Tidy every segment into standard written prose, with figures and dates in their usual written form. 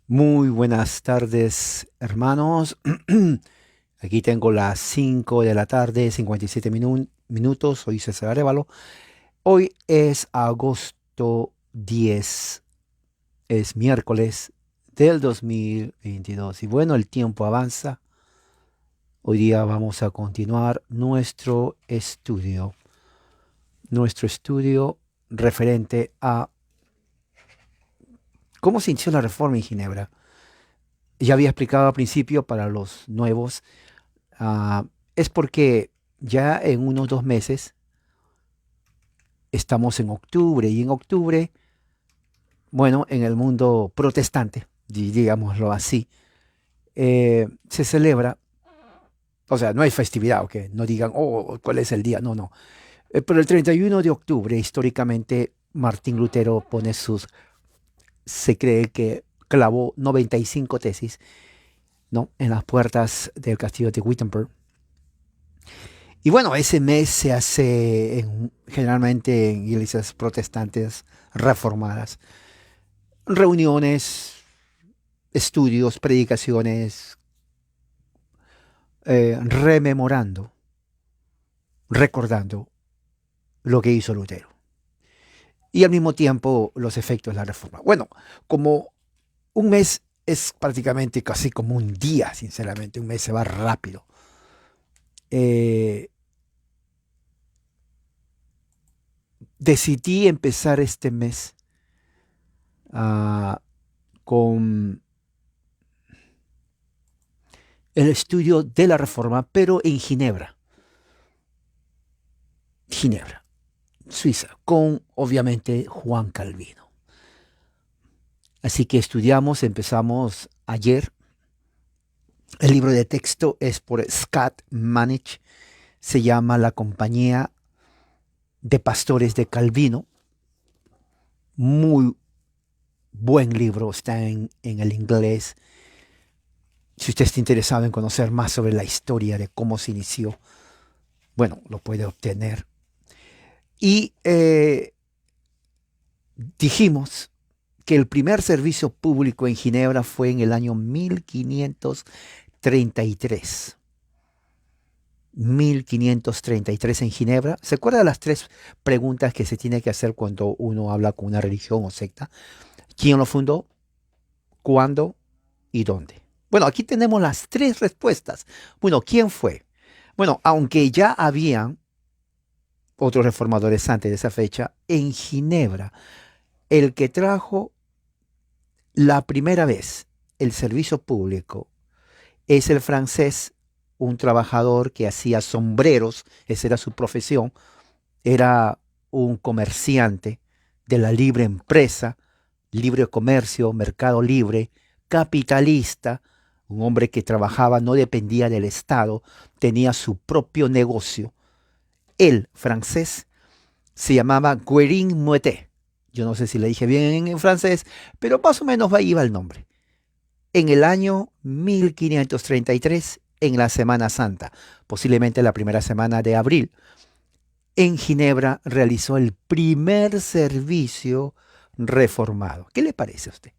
Muy buenas tardes, hermanos. Aquí tengo las 5 de la tarde, 57 minutos. Soy César Arévalo. Hoy es agosto 10, es miércoles del 2022. Y bueno, el tiempo avanza. Hoy día vamos a continuar nuestro estudio referente a cómo se inició la reforma en Ginebra. Ya había explicado al principio para los nuevos. Ah, es porque ya en unos 2 meses estamos en octubre y en octubre, bueno, en el mundo protestante, digámoslo así, se celebra, o sea, no hay festividad, ok, no digan, oh, ¿cuál es el día? No, no. Pero el 31 de octubre, históricamente, Martín Lutero se cree que clavó 95 tesis, ¿no? En las puertas del castillo de Wittenberg. Y bueno, ese mes se hace generalmente en iglesias protestantes reformadas. Reuniones, estudios, predicaciones, rememorando, recordando lo que hizo Lutero. Y al mismo tiempo los efectos de la reforma. Bueno, como un mes es prácticamente casi como un día, sinceramente, un mes se va rápido. Eh, Decidí empezar este mes con el estudio de la Reforma, pero en Ginebra, Suiza, con obviamente Juan Calvino. Así que empezamos ayer. El libro de texto es por Scott Manich, se llama La Compañía de Pastores de Calvino. Muy buen libro, está en el inglés. Si usted está interesado en conocer más sobre la historia de cómo se inició, bueno, lo puede obtener. Y dijimos que el primer servicio público en Ginebra fue en el año 1533. 1533 en Ginebra. ¿Se acuerda de las tres preguntas que se tiene que hacer cuando uno habla con una religión o secta? ¿Quién lo fundó? ¿Cuándo? ¿Y dónde? Bueno, aquí tenemos las tres respuestas. Bueno, ¿quién fue? Bueno, aunque ya habían otros reformadores antes de esa fecha, en Ginebra, el que trajo la primera vez el servicio público es el francés, un trabajador que hacía sombreros, esa era su profesión, era un comerciante de la libre empresa, libre comercio, mercado libre, capitalista, un hombre que trabajaba, no dependía del Estado, tenía su propio negocio. El francés se llamaba Guérin Muetet. Yo no sé si le dije bien en francés, pero más o menos ahí va el nombre. En el año 1533, en la Semana Santa, posiblemente la primera semana de abril, en Ginebra realizó el primer servicio reformado. ¿Qué le parece a usted?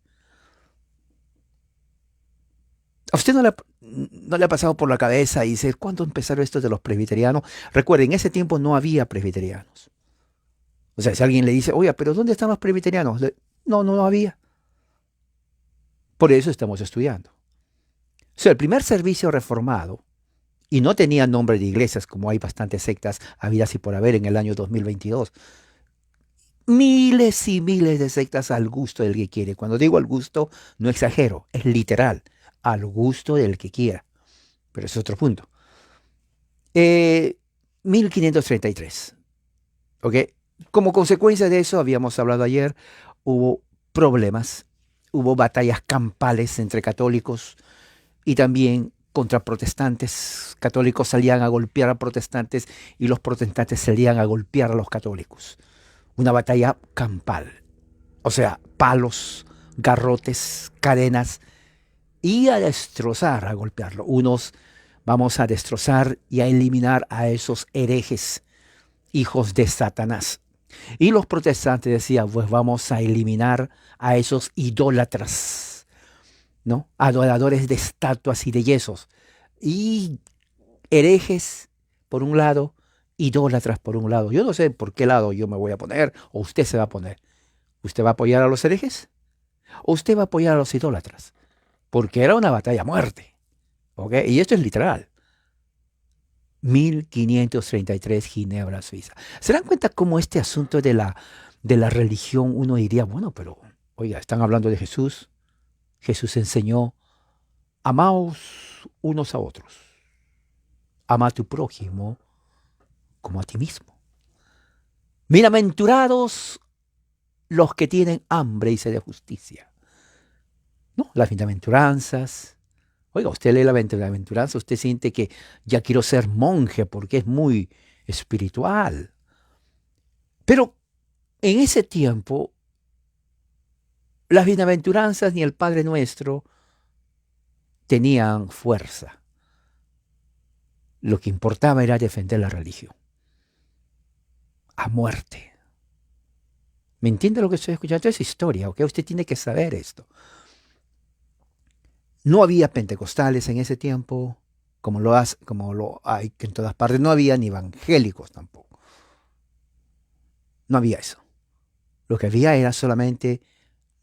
¿A usted no le ha pasado por la cabeza y dice, ¿cuándo empezaron estos de los presbiterianos? Recuerden, en ese tiempo no había presbiterianos. O sea, si alguien le dice, oye, pero ¿dónde están los presbiterianos? No, no había. Por eso estamos estudiando. O sea, el primer servicio reformado, y no tenía nombre de iglesias como hay bastantes sectas habidas y por haber en el año 2022. Miles y miles de sectas al gusto del que quiere. Cuando digo al gusto, no exagero, es literal, al gusto del que quiera. Pero ese es otro punto. Eh, 1533, ¿ok? Como consecuencia de eso, habíamos hablado ayer, hubo problemas, hubo batallas campales entre católicos y también contra protestantes. Católicos salían a golpear a protestantes y los protestantes salían a golpear a los católicos. Una batalla campal, o sea, palos, garrotes, cadenas, y a destrozar, a golpearlo. Unos vamos a destrozar y a eliminar a esos herejes, hijos de Satanás. Y los protestantes decían, pues vamos a eliminar a esos idólatras. ¿no? Adoradores de estatuas y de yesos. Y herejes por un lado, idólatras por un lado. Yo no sé por qué lado yo me voy a poner o usted se va a poner. ¿Usted va a apoyar a los herejes o usted va a apoyar a los idólatras? Porque era una batalla a muerte. ¿Ok? Y esto es literal. 1533, Ginebra, Suiza. ¿Se dan cuenta cómo este asunto de la religión uno diría, bueno, pero, oiga, están hablando de Jesús. Jesús enseñó, amaos unos a otros. Ama a tu prójimo como a ti mismo. Bienaventurados los que tienen hambre y sed de justicia. ¿No? Las bienaventuranzas. Oiga, usted lee la bienaventuranza, usted siente que ya quiero ser monje porque es muy espiritual. Pero en ese tiempo, las bienaventuranzas ni el Padre Nuestro tenían fuerza. Lo que importaba era defender la religión. A muerte. ¿Me entiende lo que estoy escuchando? Es historia, ¿ok? Usted tiene que saber esto. No había pentecostales en ese tiempo, como lo hay en todas partes. No había ni evangélicos tampoco. No había eso. Lo que había era solamente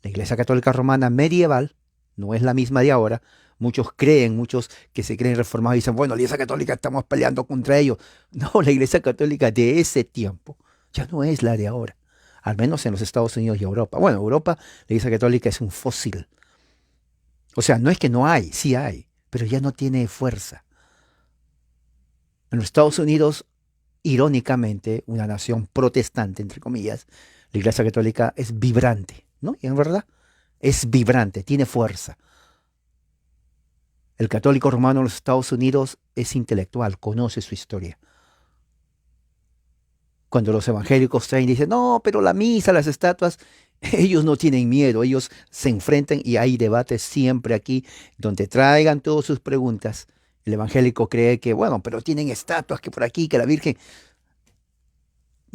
la Iglesia Católica Romana medieval, no es la misma de ahora. Muchos que se creen reformados dicen, bueno, la Iglesia Católica estamos peleando contra ellos. No, la Iglesia Católica de ese tiempo ya no es la de ahora, al menos en los Estados Unidos y Europa. Bueno, Europa, la Iglesia Católica es un fósil. O sea, no es que no hay, sí hay, pero ya no tiene fuerza. En los Estados Unidos, irónicamente, una nación protestante, entre comillas, la Iglesia Católica es vibrante, ¿no? Y en verdad, es vibrante, tiene fuerza. El católico romano en los Estados Unidos es intelectual, conoce su historia. Cuando los evangélicos traen y dicen, no, pero la misa, las estatuas, ellos no tienen miedo, ellos se enfrentan y hay debates siempre aquí donde traigan todas sus preguntas. El evangélico cree que, bueno, pero tienen estatuas que por aquí, que la Virgen.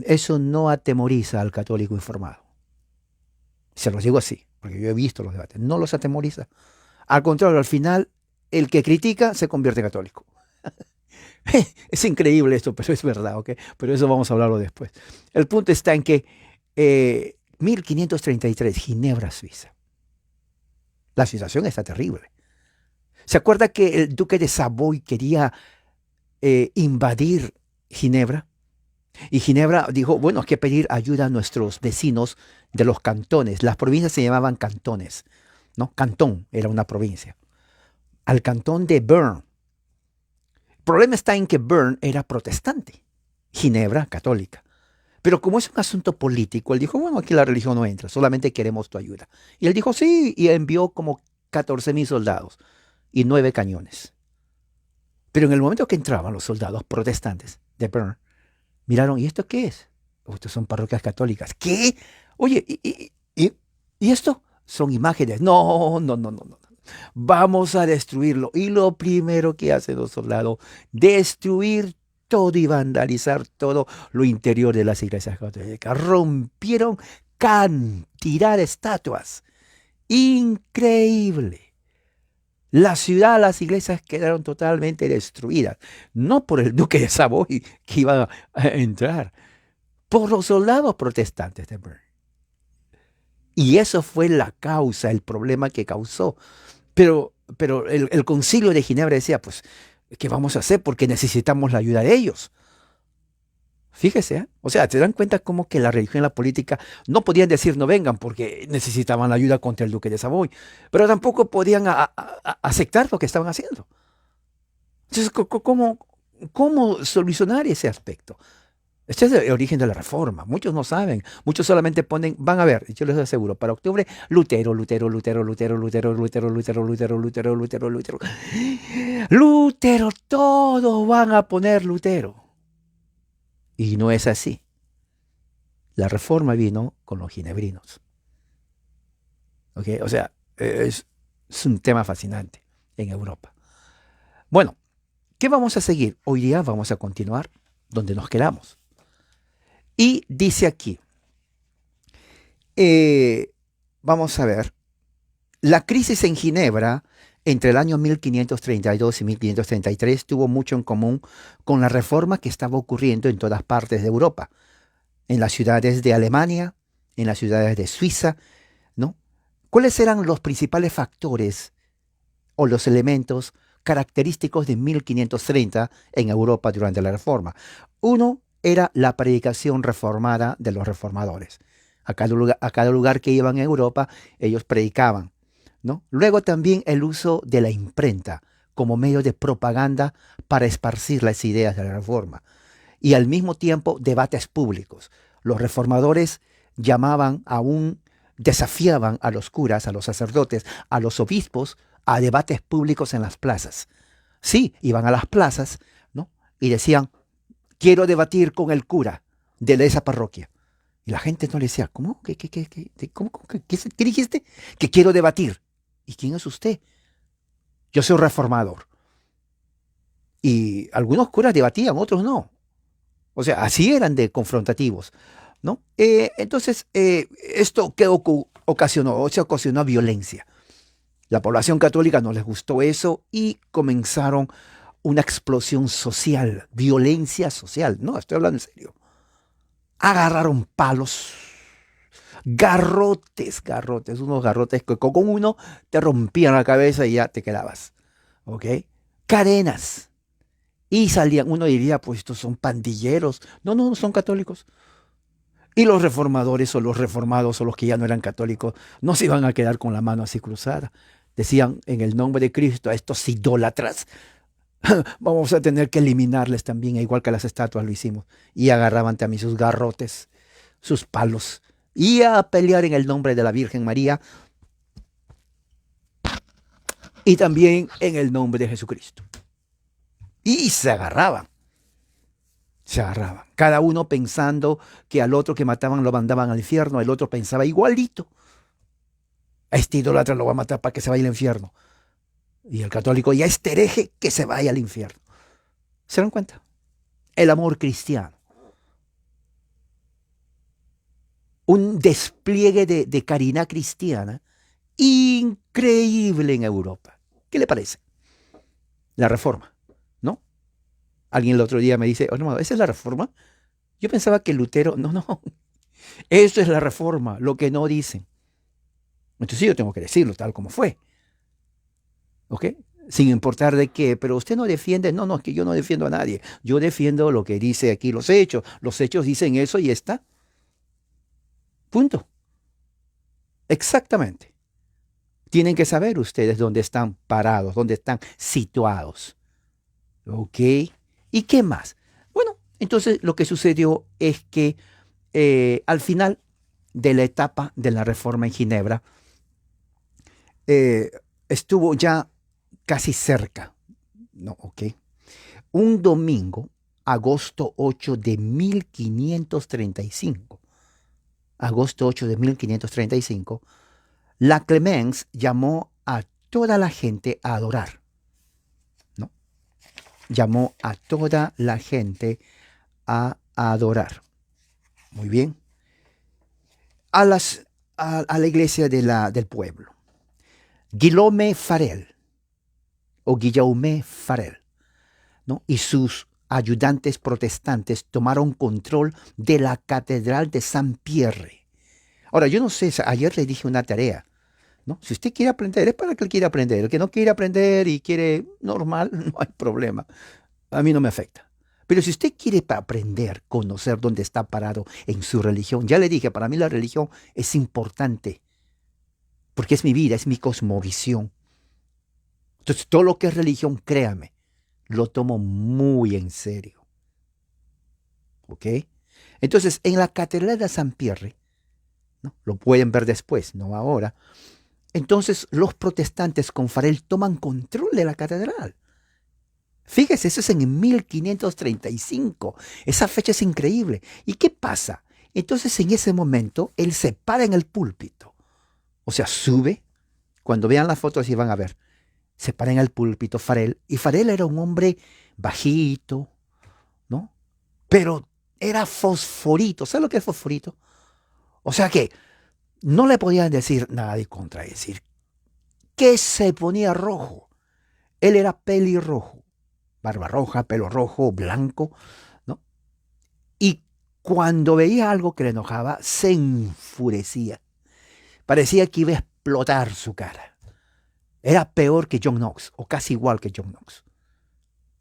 Eso no atemoriza al católico informado. Se los digo así, porque yo he visto los debates. No los atemoriza. Al contrario, al final, el que critica se convierte en católico. Es increíble esto, pero es verdad, ¿ok? Pero eso vamos a hablarlo después. El punto está en que 1533, Ginebra, Suiza. La situación está terrible. ¿Se acuerda que el duque de Savoy quería invadir Ginebra? Y Ginebra dijo, bueno, hay que pedir ayuda a nuestros vecinos de los cantones. Las provincias se llamaban cantones, ¿no? Cantón era una provincia. Al cantón de Bern. El problema está en que Bern era protestante, Ginebra católica. Pero como es un asunto político, él dijo, bueno, aquí la religión no entra, solamente queremos tu ayuda. Y él dijo, sí, y envió como 14,000 soldados y 9 cañones. Pero en el momento que entraban los soldados protestantes de Bern, miraron, ¿y esto qué es? Oh, estos son parroquias católicas. ¿Qué? Oye, ¿y esto? Son imágenes. No, no, no, no, no. Vamos a destruirlo. Y lo primero que hacen los soldados, destruir todo y vandalizar todo lo interior de las iglesias católicas. Rompieron cantidad de estatuas. Increíble. La ciudad, las iglesias quedaron totalmente destruidas. No por el duque de Savoy que iba a entrar, por los soldados protestantes de Bern. Y eso fue la causa, el problema que causó. Pero el concilio de Ginebra decía, pues, ¿qué vamos a hacer? Porque necesitamos la ayuda de ellos. Fíjese, ¿eh? O sea, ¿te dan cuenta cómo que la religión y la política no podían decir no vengan porque necesitaban la ayuda contra el duque de Savoy, pero tampoco podían aceptar lo que estaban haciendo? Entonces, ¿cómo solucionar ese aspecto? Este es el origen de la reforma. Muchos no saben. Muchos solamente ponen, van a ver, yo les aseguro, para octubre, Lutero, Lutero, Lutero, Lutero, Lutero, Lutero, Lutero, Lutero, Lutero, Lutero, Lutero. Lutero, todos van a poner Lutero. Y no es así. La reforma vino con los ginebrinos. ¿Ok? O sea, es un tema fascinante en Europa. Bueno, ¿qué vamos a seguir? Hoy día vamos a continuar donde nos quedamos. Y dice aquí, vamos a ver, La crisis en Ginebra entre el año 1532 y 1533 tuvo mucho en común con la reforma que estaba ocurriendo en todas partes de Europa, en las ciudades de Alemania, en las ciudades de Suiza, ¿no? ¿Cuáles eran los principales factores o los elementos característicos de 1530 en Europa durante la Reforma? Uno era la predicación reformada de los reformadores. A cada lugar que iban en Europa, ellos predicaban, ¿no? Luego también el uso de la imprenta como medio de propaganda para esparcir las ideas de la Reforma. Y al mismo tiempo debates públicos. Los reformadores llamaban desafiaban a los curas, a los sacerdotes, a los obispos a debates públicos en las plazas. Sí, iban a las plazas, ¿no? Y decían, quiero debatir con el cura de esa parroquia. Y la gente no le decía, ¿cómo? ¿Qué dijiste? Que quiero debatir. ¿Y quién es usted? Yo soy reformador. Y algunos curas debatían, otros no. O sea, así eran de confrontativos, ¿no? Entonces, ¿esto qué ocasionó? O sea, ocasionó violencia. La población católica no les gustó eso y comenzaron una explosión social, violencia social. No, estoy hablando en serio. Agarraron palos, unos garrotes que con uno te rompían la cabeza y ya te quedabas. ¿Ok? Cadenas. Y salían, uno diría, pues estos son pandilleros. No, no, son católicos. Y los reformadores o los reformados o los que ya no eran católicos no se iban a quedar con la mano así cruzada. Decían, en el nombre de Cristo, a estos idólatras, vamos a tener que eliminarles también, igual que las estatuas lo hicimos. Y agarraban también sus garrotes, sus palos, y a pelear en el nombre de la Virgen María y también en el nombre de Jesucristo. Y se agarraban. Se agarraban. Cada uno pensando que al otro que mataban lo mandaban al infierno, el otro pensaba igualito. A este idólatra lo va a matar para que se vaya al infierno. Y el católico, y a este hereje que se vaya al infierno. ¿Se dan cuenta? El amor cristiano. Un despliegue de caridad cristiana increíble en Europa. ¿Qué le parece? La reforma, ¿no? Alguien el otro día me dice, oh, no, ¿esa es la reforma? Yo pensaba que Lutero, no, eso es la reforma, lo que no dicen. Entonces yo tengo que decirlo tal como fue. ¿Ok? Sin importar de qué, pero usted no defiende, no, es que yo no defiendo a nadie. Yo defiendo lo que dice aquí los hechos. Los hechos dicen eso y está. Punto. Exactamente. Tienen que saber ustedes dónde están parados, dónde están situados. ¿Ok? ¿Y qué más? Bueno, entonces lo que sucedió es que al final de la etapa de la reforma en Ginebra, estuvo ya casi cerca, ¿no? ¿Ok? Un domingo, agosto 8 de 1535, la Clemence llamó a toda la gente a adorar, ¿no? Llamó a toda la gente a adorar. Muy bien. A la iglesia del pueblo. Guillaume Farel, ¿no? Y sus ayudantes protestantes tomaron control de la catedral de Saint-Pierre. Ahora, yo no sé, ayer le dije una tarea, ¿no? Si usted quiere aprender, es para que él quiera aprender. El que no quiere aprender y quiere normal, no hay problema. A mí no me afecta. Pero si usted quiere aprender, conocer dónde está parado en su religión, ya le dije, para mí la religión es importante, porque es mi vida, es mi cosmovisión. Entonces, todo lo que es religión, créame, lo tomo muy en serio. ¿Ok? Entonces, en la Catedral de Saint-Pierre, ¿no? Lo pueden ver después, no ahora. Entonces, los protestantes con Farel toman control de la catedral. Fíjese, eso es en 1535. Esa fecha es increíble. ¿Y qué pasa? Entonces, en ese momento, él se para en el púlpito. O sea, sube. Cuando vean las fotos, y van a ver. Se para en el púlpito Farel. Y Farel era un hombre bajito, ¿no? Pero era fosforito. ¿Sabes lo que es fosforito? O sea que no le podían decir nada y contradecir. que se ponía rojo. Él era pelirrojo, barba roja, pelo rojo, blanco, ¿no? Y cuando veía algo que le enojaba, se enfurecía. Parecía que iba a explotar su cara. Era peor que John Knox, o casi igual que John Knox.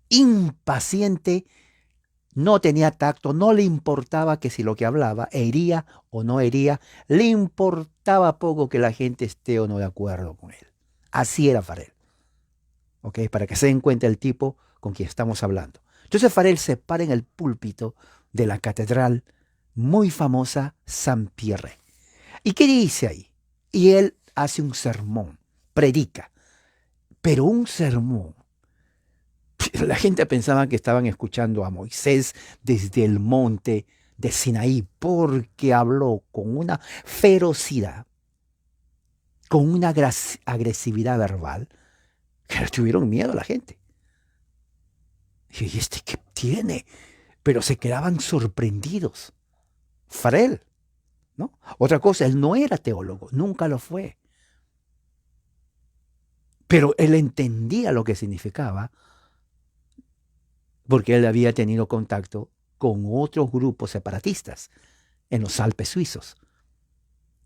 Impaciente, no tenía tacto, no le importaba que si lo que hablaba hería o no hería, le importaba poco que la gente esté o no de acuerdo con él. Así era Farrell, ¿ok? Para que se den cuenta el tipo con quien estamos hablando. Entonces Farrell se para en el púlpito de la catedral muy famosa Saint-Pierre. ¿Y qué dice ahí? Y él hace un sermón, predica, pero un sermón. La gente pensaba que estaban escuchando a Moisés desde el monte de Sinaí porque habló con una ferocidad, con una agresividad verbal, que le tuvieron miedo a la gente. ¿Y este qué tiene? Pero se quedaban sorprendidos. Farrell, ¿no? Otra cosa, él no era teólogo, nunca lo fue. Pero él entendía lo que significaba porque él había tenido contacto con otros grupos separatistas en los Alpes suizos.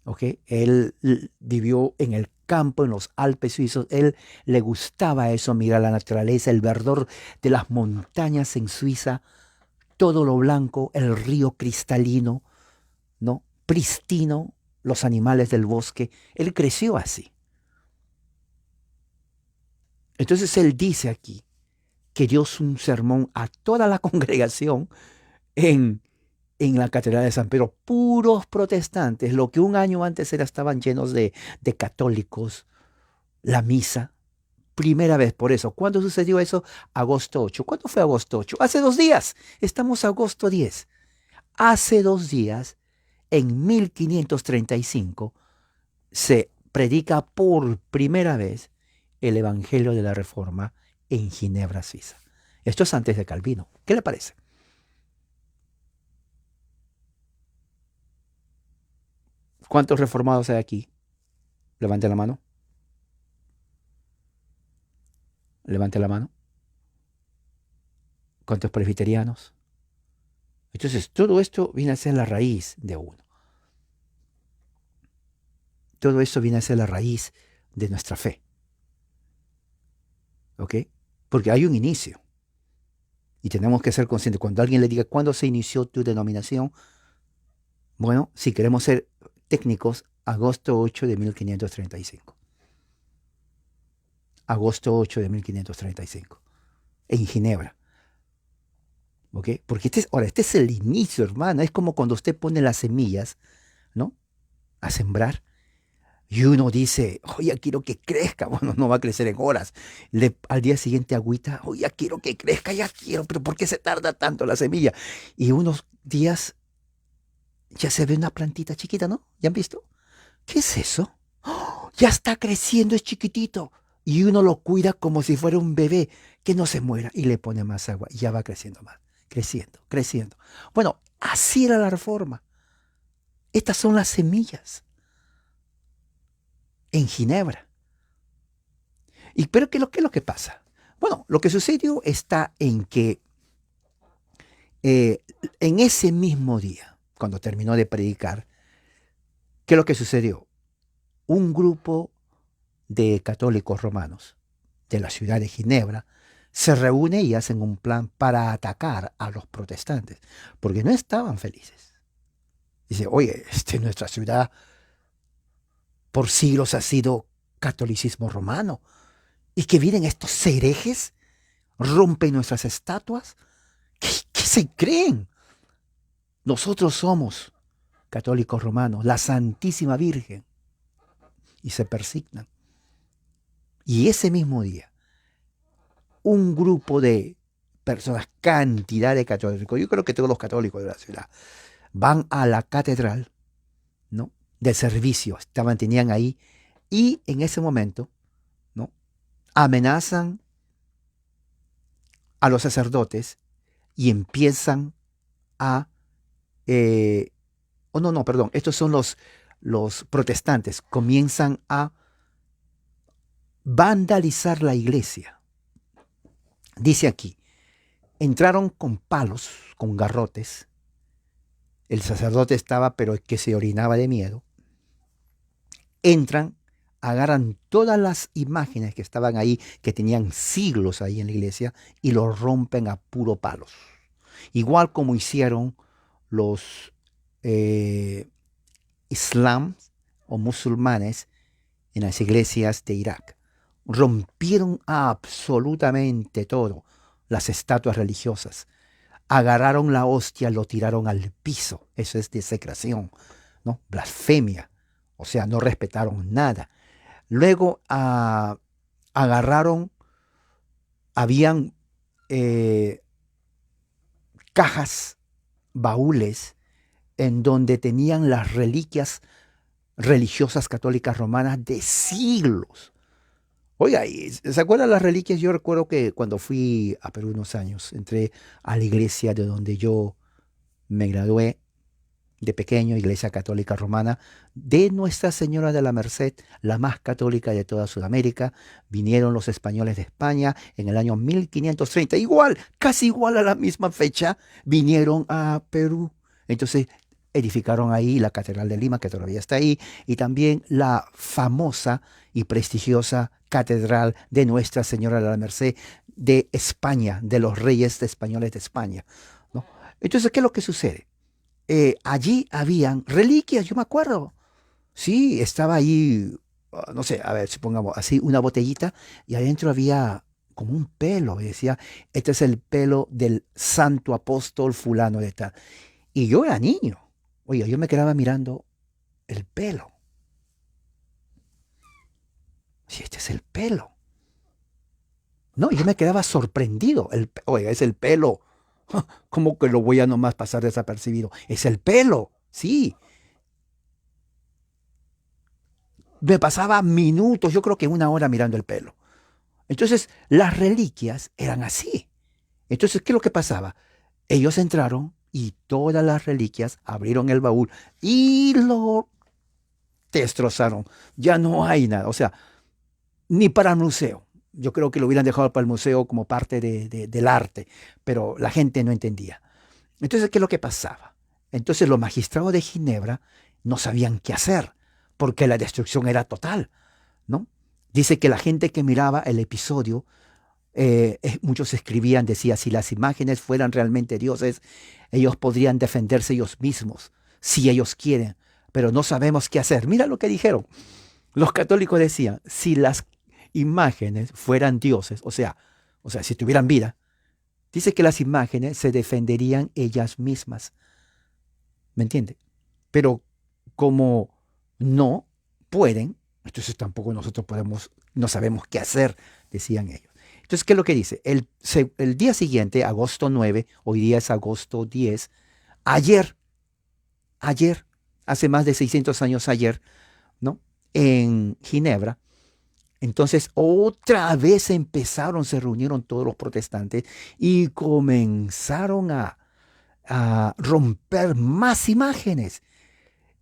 ¿Ok? Él vivió en el campo, en los Alpes suizos. Él le gustaba eso, mirar la naturaleza, el verdor de las montañas en Suiza, todo lo blanco, el río cristalino, ¿no? Pristino, los animales del bosque. Él creció así. Entonces él dice aquí que dio un sermón a toda la congregación en, en la Catedral de San Pedro, puros protestantes, lo que un año antes estaban llenos de católicos, la misa, primera vez por eso. ¿Cuándo sucedió eso? Agosto 8. ¿Cuándo fue agosto 8? Hace 2 días, estamos agosto 10. Hace 2 días, en 1535, se predica por primera vez el Evangelio de la Reforma en Ginebra, Suiza. Esto es antes de Calvino. ¿Qué le parece? ¿Cuántos reformados hay aquí? Levante la mano. Levante la mano. ¿Cuántos presbiterianos? Entonces, todo esto viene a ser la raíz de uno. Todo esto viene a ser la raíz de nuestra fe. ¿Ok? Porque hay un inicio. Y tenemos que ser conscientes. Cuando alguien le diga, ¿cuándo se inició tu denominación? Bueno, si queremos ser técnicos, agosto 8 de 1535. Agosto 8 de 1535. En Ginebra. ¿Ok? Porque este es el inicio, hermano. Es como cuando usted pone las semillas, ¿no? A sembrar. Y uno dice, oh, ya quiero que crezca. Bueno, no va a crecer en horas. Al día siguiente agüita, oh, ya quiero que crezca, ya quiero. Pero ¿por qué se tarda tanto la semilla? Y unos días ya se ve una plantita chiquita, ¿no? ¿Ya han visto? ¿Qué es eso? ¡Oh! Ya está creciendo, es chiquitito. Y uno lo cuida como si fuera un bebé, que no se muera. Y le pone más agua y ya va creciendo más. Creciendo, creciendo. Bueno, así era la reforma. Estas son las semillas en Ginebra. Pero ¿qué es lo que pasa? Bueno, lo que sucedió está en que en ese mismo día, cuando terminó de predicar, ¿qué es lo que sucedió? Un grupo de católicos romanos de la ciudad de Ginebra se reúne y hacen un plan para atacar a los protestantes, porque no estaban felices. Dice, oye, nuestra ciudad por siglos ha sido catolicismo romano, y que vienen estos herejes, rompen nuestras estatuas. ¿Qué se creen? Nosotros somos católicos romanos, la Santísima Virgen, y se persignan. Y ese mismo día, un grupo de personas, cantidad de católicos, yo creo que todos los católicos de la ciudad, van a la catedral, ¿no? De servicio, tenían ahí, y en ese momento, ¿no? Amenazan a los sacerdotes y empiezan a... oh, no, perdón, estos son los protestantes, comienzan a vandalizar la iglesia. Dice aquí, entraron con palos, con garrotes. El sacerdote estaba, pero es que se orinaba de miedo. Entran, agarran todas las imágenes que estaban ahí, que tenían siglos ahí en la iglesia, y los rompen a puro palos. Igual como hicieron los islam o musulmanes en las iglesias de Irak. Rompieron absolutamente todo, las estatuas religiosas. Agarraron la hostia, lo tiraron al piso. Eso es desecración, ¿no? Blasfemia. O sea, no respetaron nada. Luego agarraron, habían eh, cajas, baúles, en donde tenían las reliquias religiosas católicas romanas de siglos. Oiga, ¿se acuerdan las reliquias? Yo recuerdo que cuando fui a Perú unos años, entré a la iglesia de donde yo me gradué de pequeño, Iglesia Católica Romana, de Nuestra Señora de la Merced, la más católica de toda Sudamérica. Vinieron los españoles de España en el año 1530, igual, casi igual a la misma fecha, vinieron a Perú. Entonces edificaron ahí la Catedral de Lima, que todavía está ahí, y también la famosa y prestigiosa Catedral de Nuestra Señora de la Merced de España, de los reyes españoles de España, ¿no? Entonces, ¿qué es lo que sucede? Allí habían reliquias, yo me acuerdo. Sí, estaba ahí, no sé, a ver, supongamos así, una botellita y adentro había como un pelo y decía, este es el pelo del santo apóstol fulano de tal. Y yo era niño. Oiga, yo me quedaba mirando el pelo. Si este es el pelo. No, yo me quedaba sorprendido. Oiga, es el pelo. ¿Cómo que lo voy a nomás pasar desapercibido? Es el pelo, sí. Me pasaba minutos, yo creo que una hora mirando el pelo. Entonces, las reliquias eran así. Entonces, ¿qué es lo que pasaba? Ellos entraron y todas las reliquias abrieron el baúl y lo destrozaron. Ya no hay nada, o sea, ni para el museo. Yo creo que lo hubieran dejado para el museo como parte del arte, pero la gente no entendía. Entonces, ¿qué es lo que pasaba? Entonces los magistrados de Ginebra no sabían qué hacer, porque la destrucción era total, ¿no? Dice que la gente que miraba el episodio, muchos escribían, decía, si las imágenes fueran realmente dioses, ellos podrían defenderse ellos mismos, si ellos quieren, pero no sabemos qué hacer. Mira lo que dijeron. Los católicos decían, si las imágenes fueran dioses, o sea, si tuvieran vida, dice que las imágenes se defenderían ellas mismas. ¿Me entiende? Pero como no pueden, entonces tampoco nosotros podemos, no sabemos qué hacer, decían ellos. Entonces, ¿qué es lo que dice? El día siguiente, agosto 9, hoy día es agosto 10, ayer, ayer, hace más de 600 años ayer, ¿no? En Ginebra, entonces otra vez empezaron, se reunieron todos los protestantes y comenzaron a romper más imágenes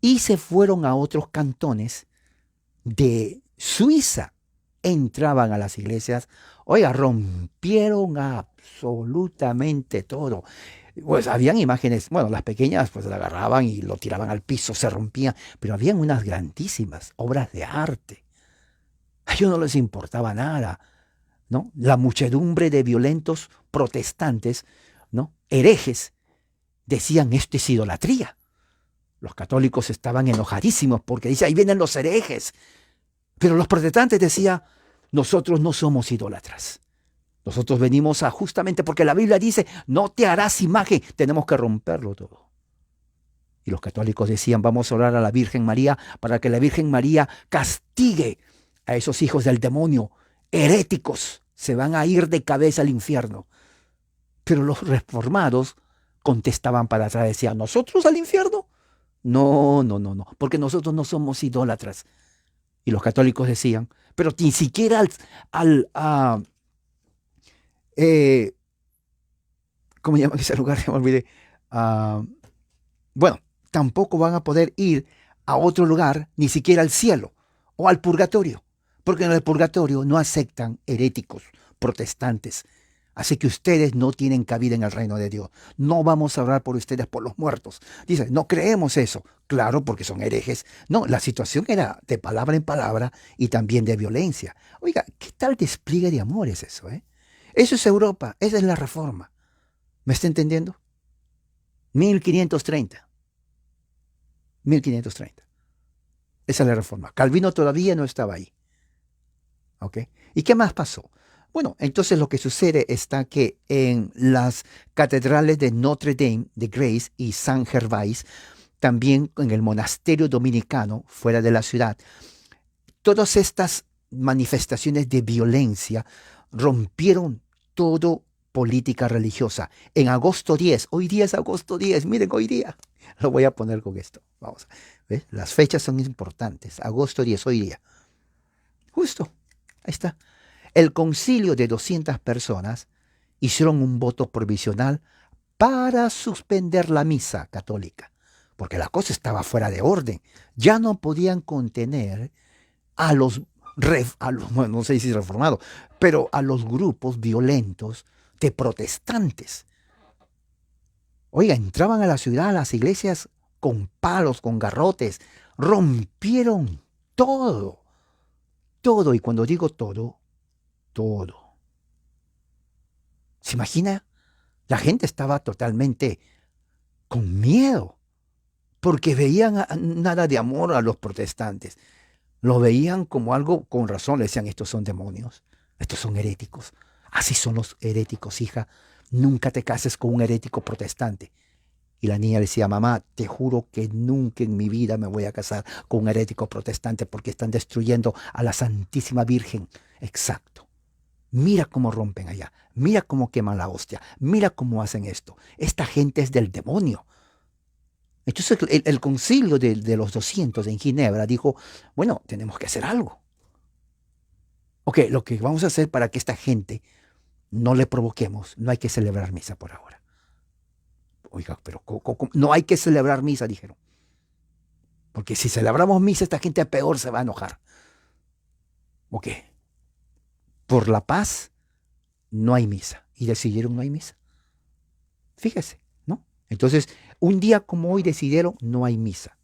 y se fueron a otros cantones de Suiza. Entraban a las iglesias, oiga, rompieron absolutamente todo. Pues habían imágenes, bueno, las pequeñas pues la agarraban y lo tiraban al piso, se rompían, pero habían unas grandísimas obras de arte. A ellos no les importaba nada, ¿no? La muchedumbre de violentos protestantes, ¿no? Herejes, decían esto es idolatría. Los católicos estaban enojadísimos porque dice, ahí vienen los herejes. Pero los protestantes decían, nosotros no somos idólatras. Nosotros venimos a justamente porque la Biblia dice, no te harás imagen, tenemos que romperlo todo. Y los católicos decían, vamos a orar a la Virgen María para que la Virgen María castigue a esos hijos del demonio, heréticos, se van a ir de cabeza al infierno. Pero los reformados contestaban para atrás, decían, ¿nosotros al infierno? No, no, no, no, porque nosotros no somos idólatras. Y los católicos decían, pero ni siquiera eh, ¿cómo se llama ese lugar? Me olvidé. Ah, bueno, tampoco van a poder ir a otro lugar, ni siquiera al cielo o al purgatorio. Porque en el purgatorio no aceptan heréticos, protestantes. Así que ustedes no tienen cabida en el reino de Dios. No vamos a orar por ustedes por los muertos. Dice, no creemos eso. Claro, porque son herejes. No, la situación era de palabra en palabra y también de violencia. Oiga, ¿qué tal despliegue de amor es eso? Eso es Europa, esa es la reforma. ¿Me está entendiendo? 1530. 1530. Esa es la reforma. Calvino todavía no estaba ahí. ¿Ok? ¿Y qué más pasó? Bueno, entonces lo que sucede está que en las catedrales de Notre Dame de Grace y San Gervais, también en el monasterio dominicano fuera de la ciudad, todas estas manifestaciones de violencia rompieron todo política religiosa. En agosto 10, hoy día es agosto 10, miren hoy día, lo voy a poner con esto. Vamos, ¿ves? Las fechas son importantes. Agosto 10, hoy día. Justo, ahí está. El concilio de 200 personas hicieron un voto provisional para suspender la misa católica, porque la cosa estaba fuera de orden. Ya no podían contener a bueno, no sé si reformados, pero a los grupos violentos de protestantes. Oiga, entraban a la ciudad, a las iglesias con palos, con garrotes, rompieron todo, todo, y cuando digo todo, todo. ¿Se imagina? La gente estaba totalmente con miedo, porque veían nada de amor a los protestantes. Lo veían como algo, con razón, le decían, estos son demonios, estos son heréticos. Así son los heréticos, hija. Nunca te cases con un herético protestante. Y la niña decía, mamá, te juro que nunca en mi vida me voy a casar con un herético protestante porque están destruyendo a la Santísima Virgen. Exacto. Mira cómo rompen allá, mira cómo queman la hostia, mira cómo hacen esto. Esta gente es del demonio. Entonces el concilio de los 200 en Ginebra dijo, bueno, tenemos que hacer algo. Ok, lo que vamos a hacer para que esta gente no le provoquemos, no hay que celebrar misa por ahora. Oiga, pero no hay que celebrar misa, dijeron. Porque si celebramos misa, esta gente peor se va a enojar. Ok, por la paz no hay misa. Y decidieron no hay misa. Fíjese, ¿no? Entonces, un día como hoy decidieron no hay misa,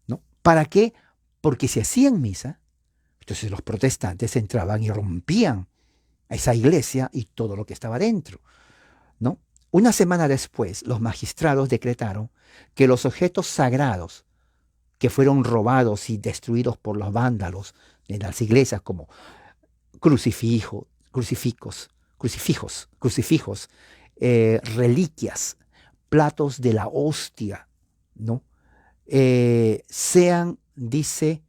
¿no? ¿Para qué? Porque si hacían misa, entonces los protestantes entraban y rompían a esa iglesia y todo lo que estaba dentro, ¿no? Una semana después, los magistrados decretaron que los objetos sagrados que fueron robados y destruidos por los vándalos en las iglesias, como crucifijos, reliquias, platos de la hostia, ¿no? Sean, dice,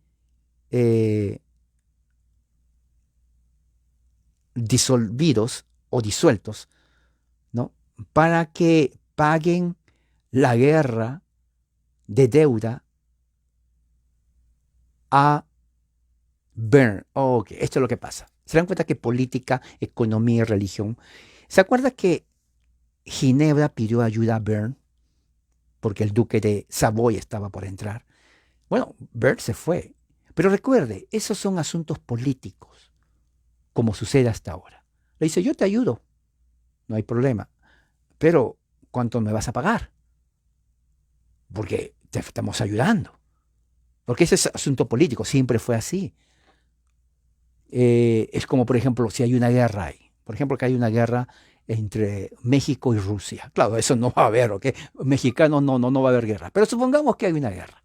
disolvidos o disueltos, ¿no? Para que paguen la guerra de deuda a Bern. Ok, esto es lo que pasa. Se dan cuenta que política, economía y religión. ¿Se acuerda que Ginebra pidió ayuda a Bern porque el duque de Savoy estaba por entrar? Bueno, Bern se fue. Pero recuerde, esos son asuntos políticos, como sucede hasta ahora. Le dice, yo te ayudo, no hay problema. Pero, ¿cuánto me vas a pagar? Porque te estamos ayudando. Porque ese es asunto político, siempre fue así. Es como, por ejemplo, si hay una guerra ahí. Por ejemplo, que hay una guerra entre México y Rusia. Claro, eso no va a haber, ¿ok? Mexicanos no va a haber guerra. Pero supongamos que hay una guerra.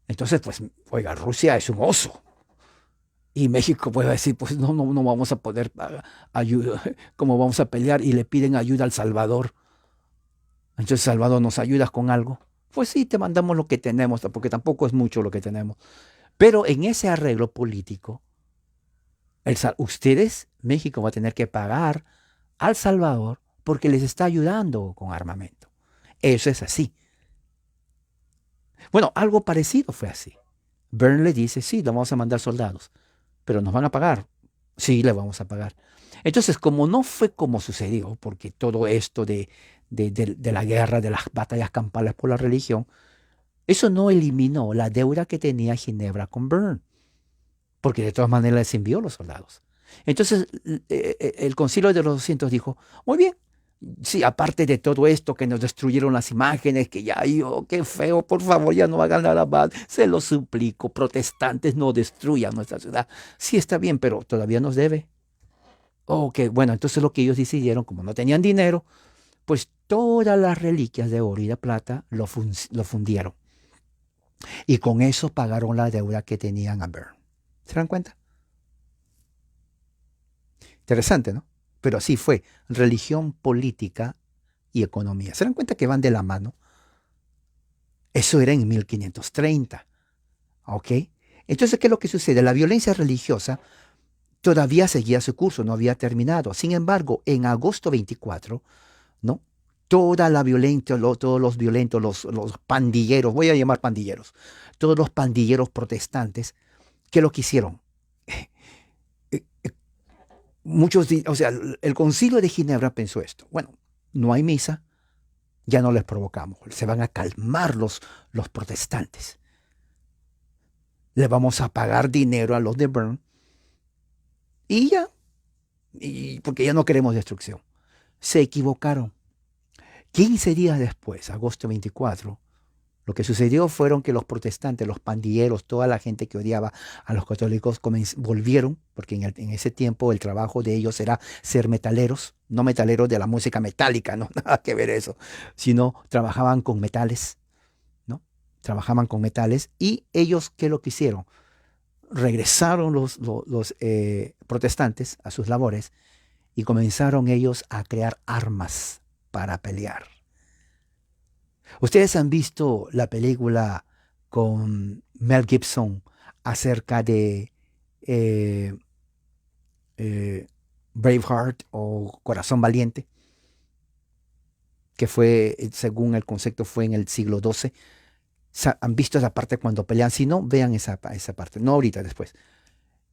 Entonces, pues, oiga, Rusia es un oso. Y México puede decir, pues no vamos a poder ayudar, ¿cómo vamos a pelear? Y le piden ayuda al Salvador. Entonces, Salvador, ¿nos ayudas con algo? Pues sí, te mandamos lo que tenemos, porque tampoco es mucho lo que tenemos. Pero en ese arreglo político, ustedes, México, va a tener que pagar al Salvador porque les está ayudando con armamento. Eso es así. Bueno, algo parecido fue así. Bern le dice, sí, le vamos a mandar soldados, pero nos van a pagar. Sí, le vamos a pagar. Entonces, como no fue como sucedió, porque todo esto de la guerra, de las batallas campales por la religión, eso no eliminó la deuda que tenía Ginebra con Bern. porque de todas maneras les envió los soldados. Entonces el concilio de los 200 dijo, muy bien, sí, aparte de todo esto que nos destruyeron las imágenes, que ya, yo, qué feo, por favor, ya no hagan nada más, se lo suplico, protestantes, no destruyan nuestra ciudad. Sí, está bien, pero todavía nos debe. Ok, bueno, entonces lo que ellos decidieron, como no tenían dinero, pues todas las reliquias de oro y de plata lo fundieron. Y con eso pagaron la deuda que tenían a Bern. ¿Se dan cuenta? Interesante, ¿no? Pero así fue, religión, política y economía. ¿Se dan cuenta que van de la mano? Eso era en 1530, ¿ok? Entonces, ¿qué es lo que sucede? La violencia religiosa todavía seguía su curso, no había terminado. Sin embargo, en agosto 24, ¿no? Toda la violencia, todos los violentos, los pandilleros, voy a llamar pandilleros, todos los pandilleros protestantes, ¿qué es lo que hicieron? Muchos, o sea, el concilio de Ginebra pensó esto. Bueno, no hay misa, ya no les provocamos, se van a calmar los protestantes. Le vamos a pagar dinero a los de Bern y ya, porque ya no queremos destrucción. Se equivocaron. 15 días después, agosto 24, lo que sucedió fueron que los protestantes, los pandilleros, toda la gente que odiaba a los católicos volvieron, porque en ese tiempo el trabajo de ellos era ser metaleros, no metaleros de la música metálica, no nada que ver eso, sino trabajaban con metales, ¿no? Trabajaban con metales y ellos, ¿qué es lo que hicieron? Regresaron los protestantes a sus labores y comenzaron ellos a crear armas para pelear. Ustedes han visto la película con Mel Gibson acerca de eh, eh, Braveheart o Corazón Valiente, que fue, según el concepto, fue en el siglo XII. ¿Han visto esa parte cuando pelean? Si no, vean esa parte, no ahorita, después.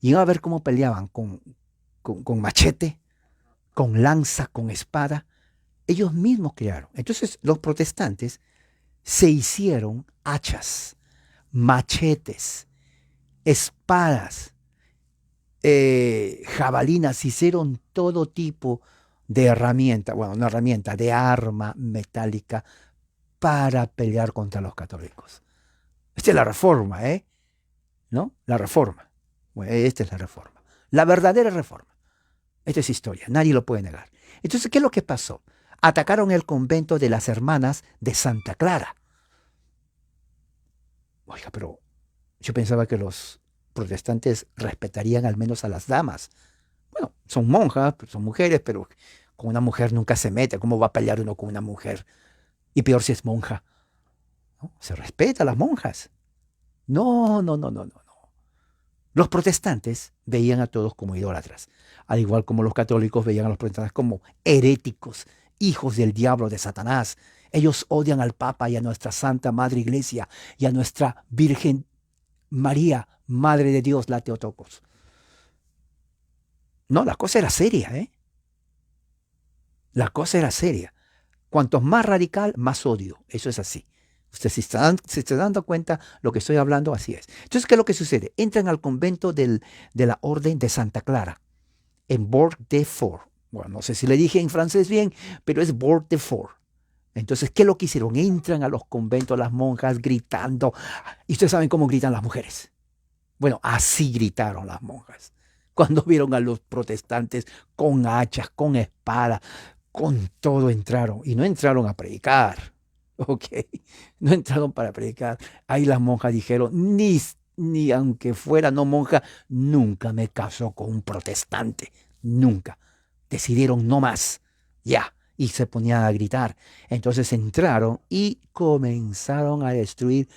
Y iban a ver cómo peleaban con machete, con lanza, con espada. Ellos mismos crearon. Entonces los protestantes se hicieron hachas, machetes, espadas, jabalinas, hicieron todo tipo de herramienta, bueno, una herramienta de arma metálica para pelear contra los católicos. Esta es la reforma, ¿eh? ¿No? La reforma. Bueno, esta es la reforma. La verdadera reforma. Esta es historia, nadie lo puede negar. Entonces, ¿qué es lo que pasó? Atacaron el convento de las hermanas de Santa Clara. Oiga, pero yo pensaba que los protestantes respetarían al menos a las damas. Bueno, son monjas, son mujeres, pero con una mujer nunca se mete. ¿Cómo va a pelear uno con una mujer? Y peor si es monja. ¿No? Se respeta a las monjas. No, no, no, no, no, no. Los protestantes veían a todos como idólatras, al igual como los católicos veían a los protestantes como heréticos, hijos del diablo, de Satanás. Ellos odian al Papa y a nuestra Santa Madre Iglesia y a nuestra Virgen María, Madre de Dios, la Teotocos. No, la cosa era seria, ¿eh? La cosa era seria. Cuanto más radical, más odio. Eso es así. Ustedes se están dando cuenta lo que estoy hablando, así es. Entonces, ¿qué es lo que sucede? Entran al convento de la Orden de Santa Clara, en Bord-de-Fort. Bueno, no sé si le dije en francés bien, pero es Bord-de-Fort. Entonces, ¿qué es lo que hicieron? Entran a los conventos las monjas gritando. Y ustedes saben cómo gritan las mujeres. Bueno, así gritaron las monjas. Cuando vieron a los protestantes con hachas, con espadas, con todo entraron. Y no entraron a predicar. ¿Ok? No entraron para predicar. Ahí las monjas dijeron, ni aunque fuera no monja, nunca me caso con un protestante. Nunca. Decidieron no más. Ya. Y se ponían a gritar. Entonces entraron y comenzaron a destruir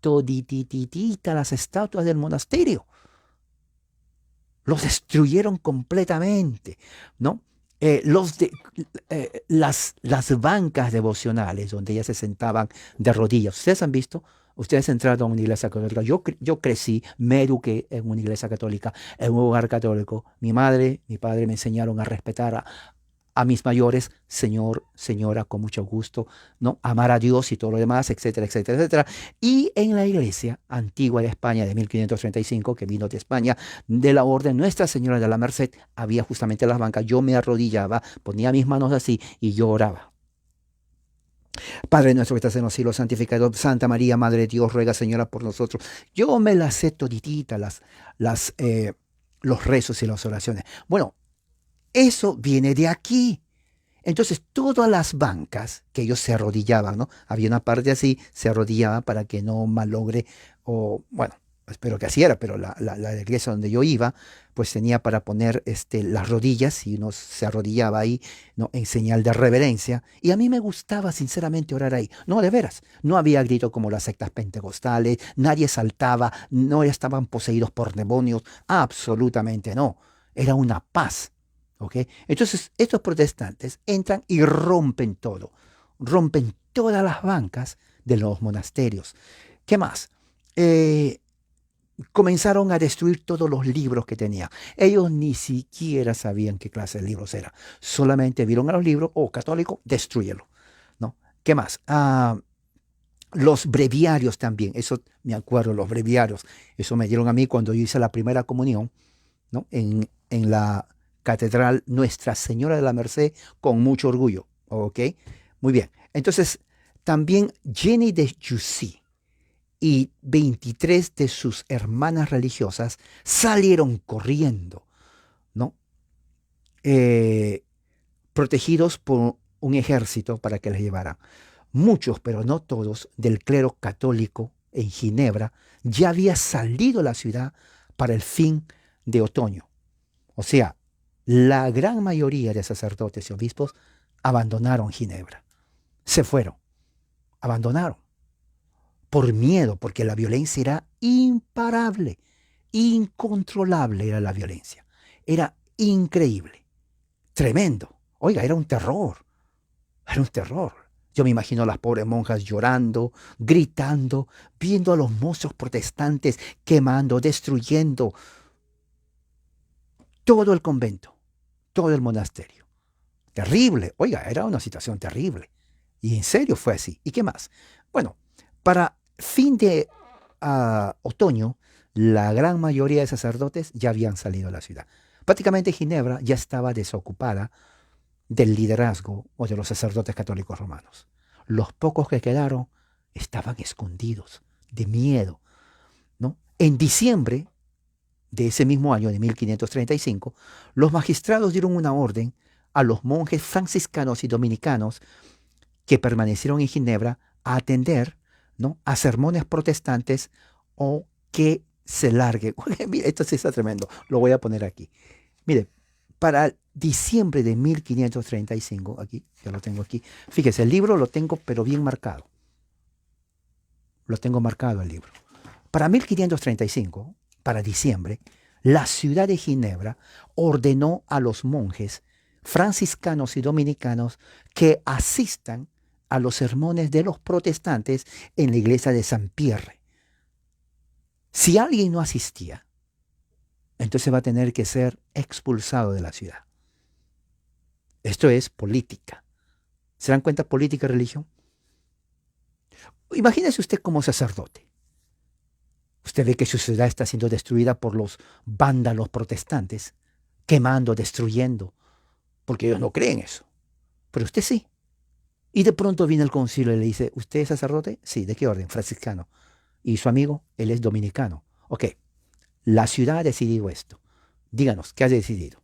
todititita las estatuas del monasterio. Los destruyeron completamente, ¿no? Las bancas devocionales donde ellas se sentaban de rodillas. ¿Ustedes han visto? Ustedes entraron a una iglesia católica. Yo crecí, me eduqué en una iglesia católica, en un hogar católico. Mi madre, mi padre me enseñaron a respetar a mis mayores, señor, señora, con mucho gusto, ¿no? Amar a Dios y todo lo demás, etcétera, etcétera, etcétera. Y en la iglesia antigua de España de 1535, que vino de España, de la orden Nuestra Señora de la Merced, había justamente las bancas. Yo me arrodillaba, ponía mis manos así y yo oraba. Padre nuestro que estás en los cielos, santificado, Santa María, Madre de Dios, ruega, Señora, por nosotros. Yo me las sé toditita, los rezos y las oraciones. Bueno, eso viene de aquí. Entonces, todas las bancas que ellos se arrodillaban, ¿no? Había una parte así, se arrodillaban para que no malogre, o bueno, espero que así era, pero la iglesia donde yo iba, pues tenía para poner las rodillas y uno se arrodillaba ahí, ¿no? En señal de reverencia. Y a mí me gustaba sinceramente orar ahí. No, de veras, no había grito como las sectas pentecostales, nadie saltaba, no estaban poseídos por demonios, absolutamente no. Era una paz. ¿Ok? Entonces, estos protestantes entran y rompen todo, rompen todas las bancas de los monasterios. ¿Qué más? Comenzaron a destruir todos los libros que tenían. Ellos ni siquiera sabían qué clase de libros era. Solamente vieron a los libros, oh, católico, destruyelo, ¿no? ¿Qué más? Los breviarios también, eso me acuerdo, los breviarios. Eso me dieron a mí cuando yo hice la primera comunión, ¿no? En la Catedral Nuestra Señora de la Merced, con mucho orgullo, ¿ok? Muy bien. Entonces, también Jenny de Jussy y 23 de sus hermanas religiosas salieron corriendo, ¿no? Protegidos por un ejército para que les llevaran. Muchos, pero no todos, del clero católico en Ginebra ya había salido a la ciudad para el fin de otoño. O sea, la gran mayoría de sacerdotes y obispos abandonaron Ginebra. Se fueron, abandonaron, por miedo, porque la violencia era imparable, incontrolable era la violencia. Era increíble, tremendo. Oiga, era un terror. Yo me imagino a las pobres monjas llorando, gritando, viendo a los monstruos protestantes quemando, destruyendo todo el convento, todo el monasterio. Terrible, oiga, era una situación terrible. Y en serio fue así. ¿Y qué más? Bueno, para fin de otoño, la gran mayoría de sacerdotes ya habían salido a la ciudad. Prácticamente Ginebra ya estaba desocupada del liderazgo o de los sacerdotes católicos romanos. Los pocos que quedaron estaban escondidos de miedo, ¿no? En diciembre de ese mismo año, de 1535, los magistrados dieron una orden a los monjes franciscanos y dominicanos que permanecieron en Ginebra a atender, ¿no? A sermones protestantes o que se larguen. Mire, esto sí está tremendo, lo voy a poner aquí. Mire, para diciembre de 1535, aquí, ya lo tengo aquí, fíjese, el libro lo tengo pero bien marcado. Lo tengo marcado el libro. Para 1535, para diciembre, la ciudad de Ginebra ordenó a los monjes franciscanos y dominicanos que asistan a los sermones de los protestantes en la iglesia de Saint-Pierre. Si alguien no asistía, entonces va a tener que ser expulsado de la ciudad. Esto es política. ¿Se dan cuenta? Política y religión. Imagínese usted como sacerdote. Usted ve que su ciudad está siendo destruida por los vándalos protestantes, quemando, destruyendo, porque ellos no creen eso. Pero usted sí. Y de pronto viene el concilio y le dice, ¿usted es sacerdote? Sí, ¿de qué orden? Franciscano. Y su amigo, él es dominicano. Ok, la ciudad ha decidido esto. Díganos, ¿qué ha decidido?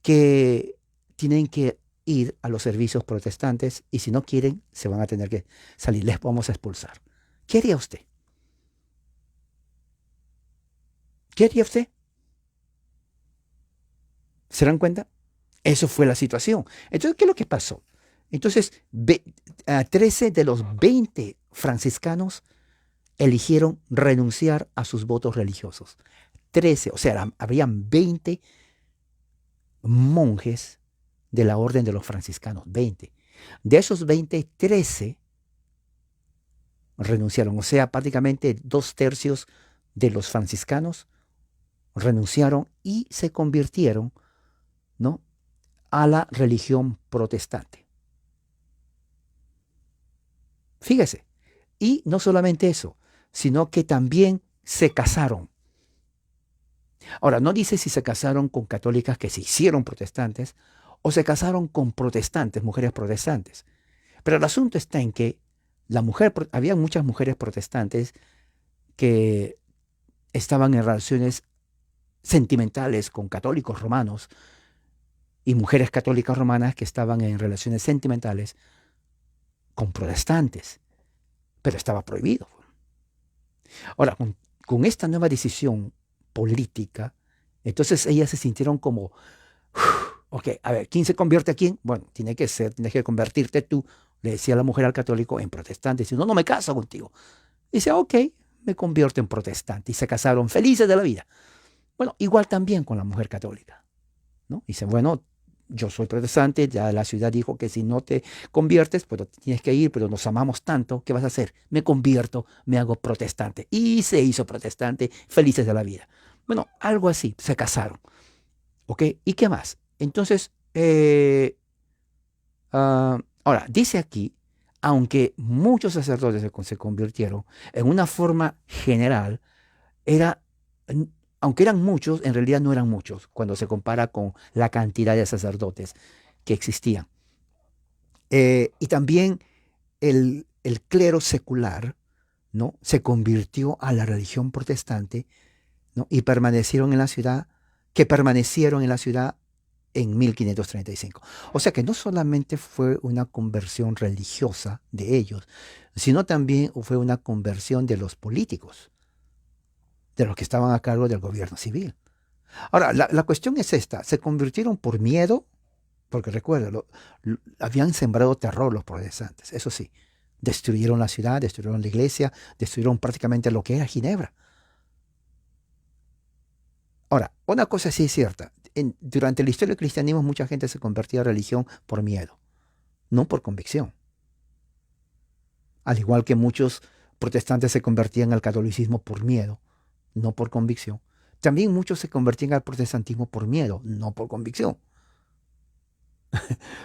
Que tienen que ir a los servicios protestantes y si no quieren, se van a tener que salir. Les vamos a expulsar. ¿Qué haría usted? ¿Qué haría usted? ¿Se dan cuenta? Eso fue la situación. Entonces, ¿qué es lo que pasó? Entonces, 13 de los 20 franciscanos eligieron renunciar a sus votos religiosos. 13, o sea, habrían 20 monjes de la orden de los franciscanos, 20. De esos 20, 13 renunciaron, o sea, prácticamente 2/3 de los franciscanos renunciaron y se convirtieron, ¿no? a la religión protestante. Fíjese, y no solamente eso, sino que también se casaron. Ahora, no dice si se casaron con católicas que se hicieron protestantes o se casaron con protestantes, mujeres protestantes. Pero el asunto está en que había muchas mujeres protestantes que estaban en relaciones sentimentales con católicos romanos y mujeres católicas romanas que estaban en relaciones sentimentales con protestantes, pero estaba prohibido. Ahora, con esta nueva decisión política, entonces ellas se sintieron como, ok, a ver, ¿quién se convierte a quién? Bueno, tienes que convertirte tú, le decía la mujer al católico, en protestante. Si no, no me caso contigo. Dice, ok, me convierto en protestante. Y se casaron felices de la vida. Bueno, igual también con la mujer católica, ¿no? Dice, bueno, yo soy protestante, ya la ciudad dijo que si no te conviertes, pues tienes que ir, pero nos amamos tanto, ¿qué vas a hacer? Me convierto, me hago protestante. Y se hizo protestante, felices de la vida. Bueno, algo así, se casaron, ¿ok? ¿Y qué más? Entonces, ahora, dice aquí, aunque muchos sacerdotes se convirtieron, en una forma general, era, aunque eran muchos, en realidad no eran muchos cuando se compara con la cantidad de sacerdotes que existían. Y también el clero secular, ¿no? Se convirtió a la religión protestante, ¿no? Y permanecieron en la ciudad en 1535. O sea que no solamente fue una conversión religiosa de ellos, sino también fue una conversión de los políticos, de los que estaban a cargo del gobierno civil. Ahora, la cuestión es esta, ¿se convirtieron por miedo? Porque recuerda, habían sembrado terror los protestantes, eso sí, destruyeron la ciudad, destruyeron la iglesia, destruyeron prácticamente lo que era Ginebra. Ahora, una cosa sí es cierta, durante la historia del cristianismo mucha gente se convertía a religión por miedo, no por convicción. Al igual que muchos protestantes se convertían al catolicismo por miedo, no por convicción. También muchos se convertían al protestantismo por miedo, no por convicción.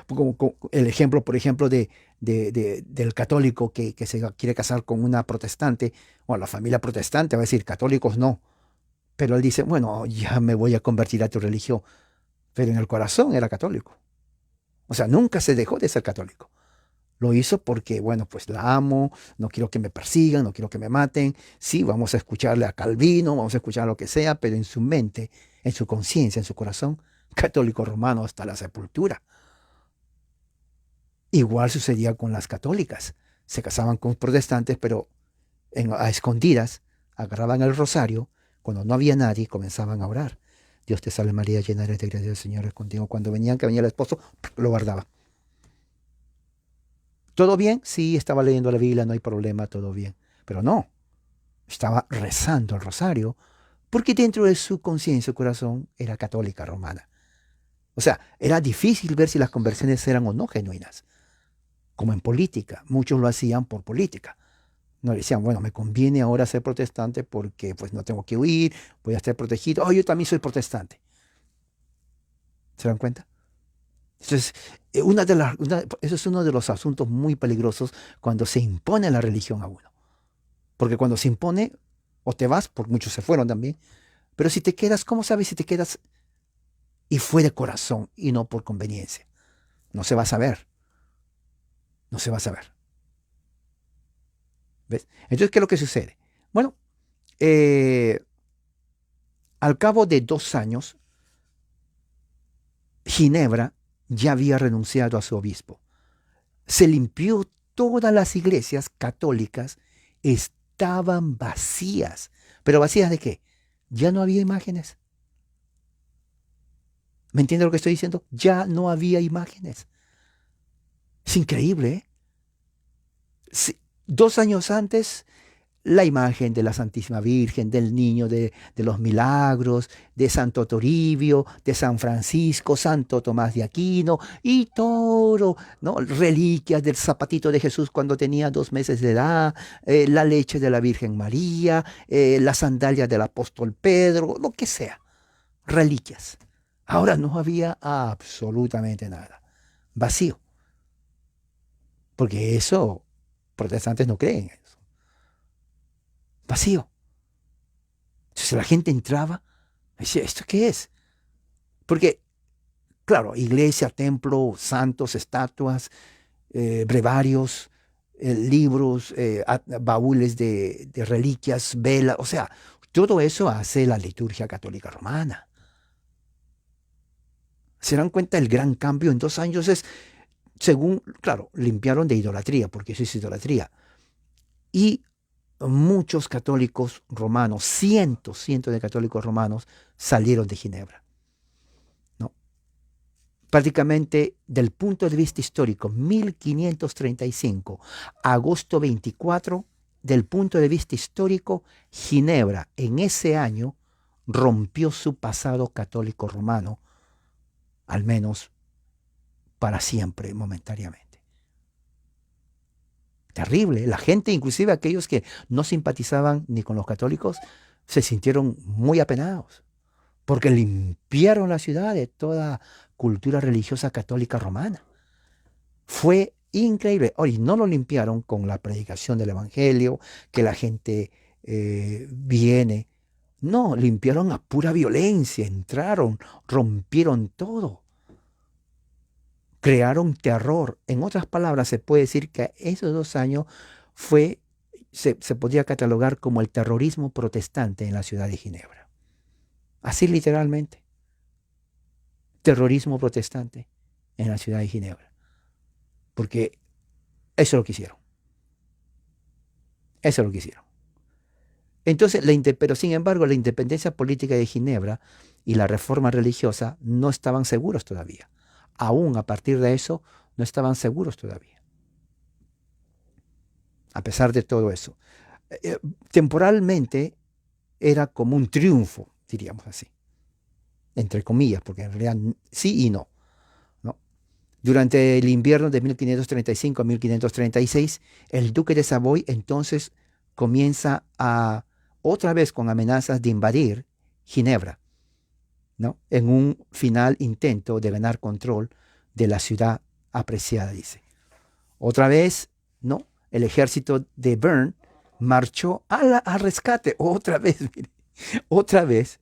Como el ejemplo, por ejemplo, del católico que se quiere casar con una protestante, o la familia protestante va a decir, católicos no. Pero él dice, bueno, ya me voy a convertir a tu religión. Pero en el corazón era católico. O sea, nunca se dejó de ser católico. Lo hizo porque, bueno, pues la amo, no quiero que me persigan, no quiero que me maten. Sí, vamos a escucharle a Calvino, vamos a escuchar lo que sea, pero en su mente, en su conciencia, en su corazón, católico romano hasta la sepultura. Igual sucedía con las católicas. Se casaban con protestantes, pero a escondidas agarraban el rosario. Cuando no había nadie, comenzaban a orar. Dios te salve María, llena eres de gracia, el Señor es contigo. Cuando que venía el esposo, lo guardaba. ¿Todo bien? Sí, estaba leyendo la Biblia, no hay problema, todo bien. Pero no, estaba rezando el rosario porque dentro de su conciencia, su corazón, era católica romana. O sea, era difícil ver si las conversiones eran o no genuinas. Como en política, muchos lo hacían por política. No decían, bueno, me conviene ahora ser protestante porque pues no tengo que huir, voy a estar protegido. Oh, yo también soy protestante. ¿Se dan cuenta? Entonces, eso es uno de los asuntos muy peligrosos cuando se impone la religión a uno. Porque cuando se impone, o te vas, porque muchos se fueron también, pero si te quedas, ¿cómo sabes si te quedas y fue de corazón y no por conveniencia? No se va a saber, no se va a saber. ¿Ves? Entonces, ¿qué es lo que sucede? Bueno, al cabo de 2 años, Ginebra ya había renunciado a su obispo. Se limpió, todas las iglesias católicas estaban vacías. ¿Pero vacías de qué? Ya no había imágenes. ¿Me entiende lo que estoy diciendo? Ya no había imágenes. Es increíble, ¿eh? 2 años antes, la imagen de la Santísima Virgen, del Niño de los Milagros, de Santo Toribio, de San Francisco, Santo Tomás de Aquino y todo, ¿no? Reliquias del zapatito de Jesús cuando tenía 2 meses de edad, la leche de la Virgen María, la sandalia del apóstol Pedro, lo que sea, reliquias. Ahora no había absolutamente nada. Vacío. Porque eso, protestantes no creen en eso. Vacío. Entonces la gente entraba y decía, ¿esto qué es? Porque, claro, iglesia, templo, santos, estatuas, brevarios, libros, baúles de reliquias, velas, o sea, todo eso hace la liturgia católica romana. Se dan cuenta el gran cambio en 2 años es, según, claro, limpiaron de idolatría, porque eso es idolatría. Y muchos católicos romanos, cientos de católicos romanos salieron de Ginebra, ¿no? Prácticamente del punto de vista histórico, 1535, agosto 24, del punto de vista histórico, Ginebra en ese año rompió su pasado católico romano, al menos para siempre, momentáneamente. Terrible. La gente, inclusive aquellos que no simpatizaban ni con los católicos, se sintieron muy apenados, porque limpiaron la ciudad de toda cultura religiosa católica romana. Fue increíble. Oye, no lo limpiaron con la predicación del Evangelio, que la gente viene. No, limpiaron a pura violencia, entraron, rompieron todo, crearon terror. En otras palabras, se puede decir que esos 2 años fue, se podría catalogar como el terrorismo protestante en la ciudad de Ginebra. Así literalmente, terrorismo protestante en la ciudad de Ginebra. Porque eso es lo que hicieron. Eso es lo que hicieron. Entonces, pero sin embargo, la independencia política de Ginebra y la reforma religiosa no estaban seguros todavía. Aún a partir de eso, no estaban seguros todavía. A pesar de todo eso. Eh, Temporalmente era como un triunfo, diríamos así, entre comillas, porque en realidad sí y no, ¿no? Durante el invierno de 1535 a 1536, el duque de Savoy entonces comienza a, otra vez con amenazas de invadir Ginebra, ¿no? En un final intento de ganar control de la ciudad apreciada, dice. Otra vez, ¿no? El ejército de Bern marchó al rescate, otra vez, mire, otra vez,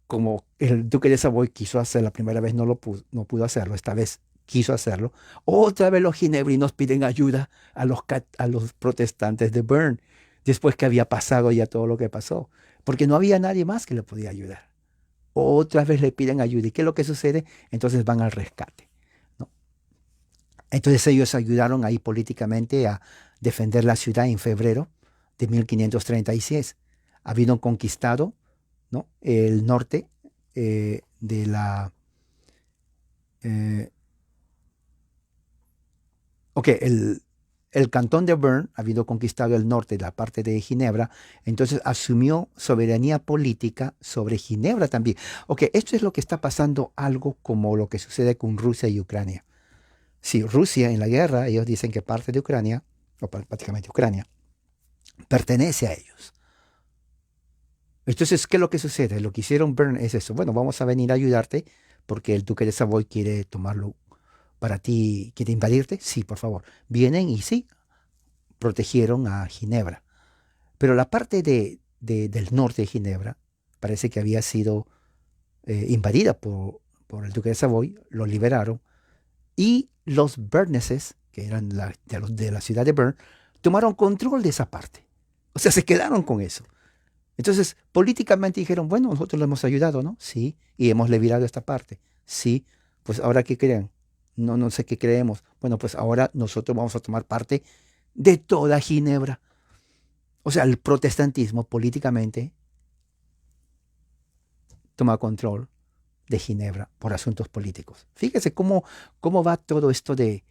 como el duque de Savoy quiso hacer la primera vez, no pudo hacerlo, esta vez quiso hacerlo. Otra vez los ginebrinos piden ayuda a los protestantes de Bern, después que había pasado ya todo lo que pasó, porque no había nadie más que le podía ayudar. Otra vez le piden ayuda. ¿Y qué es lo que sucede? Entonces van al rescate, ¿no? Entonces ellos ayudaron ahí políticamente a defender la ciudad en febrero de 1536, habiendo conquistado, ¿no?, el norte de la... eh, ok, el cantón de Bern, habiendo conquistado el norte, la parte de Ginebra, entonces asumió soberanía política sobre Ginebra también. Ok, esto es lo que está pasando, algo como lo que sucede con Rusia y Ucrania. Si Rusia en la guerra, ellos dicen que parte de Ucrania, o prácticamente Ucrania, pertenece a ellos. Entonces, ¿qué es lo que sucede? Lo que hicieron Bern es eso. Bueno, vamos a venir a ayudarte porque el duque de Savoy quiere tomarlo para ti, quiere invadirte. Sí, por favor. Vienen y sí, protegieron a Ginebra. Pero la parte del norte de Ginebra parece que había sido invadida por el duque de Savoy, lo liberaron y los berneses, que eran de la ciudad de Bern, tomaron control de esa parte. O sea, se quedaron con eso. Entonces, políticamente dijeron, bueno, nosotros lo hemos ayudado, ¿no? Sí, y hemos liberado esta parte. Sí, pues ahora ¿qué creen? No, no sé qué creemos. Bueno, pues ahora nosotros vamos a tomar parte de toda Ginebra. O sea, el protestantismo políticamente toma control de Ginebra por asuntos políticos. Fíjese cómo va todo esto de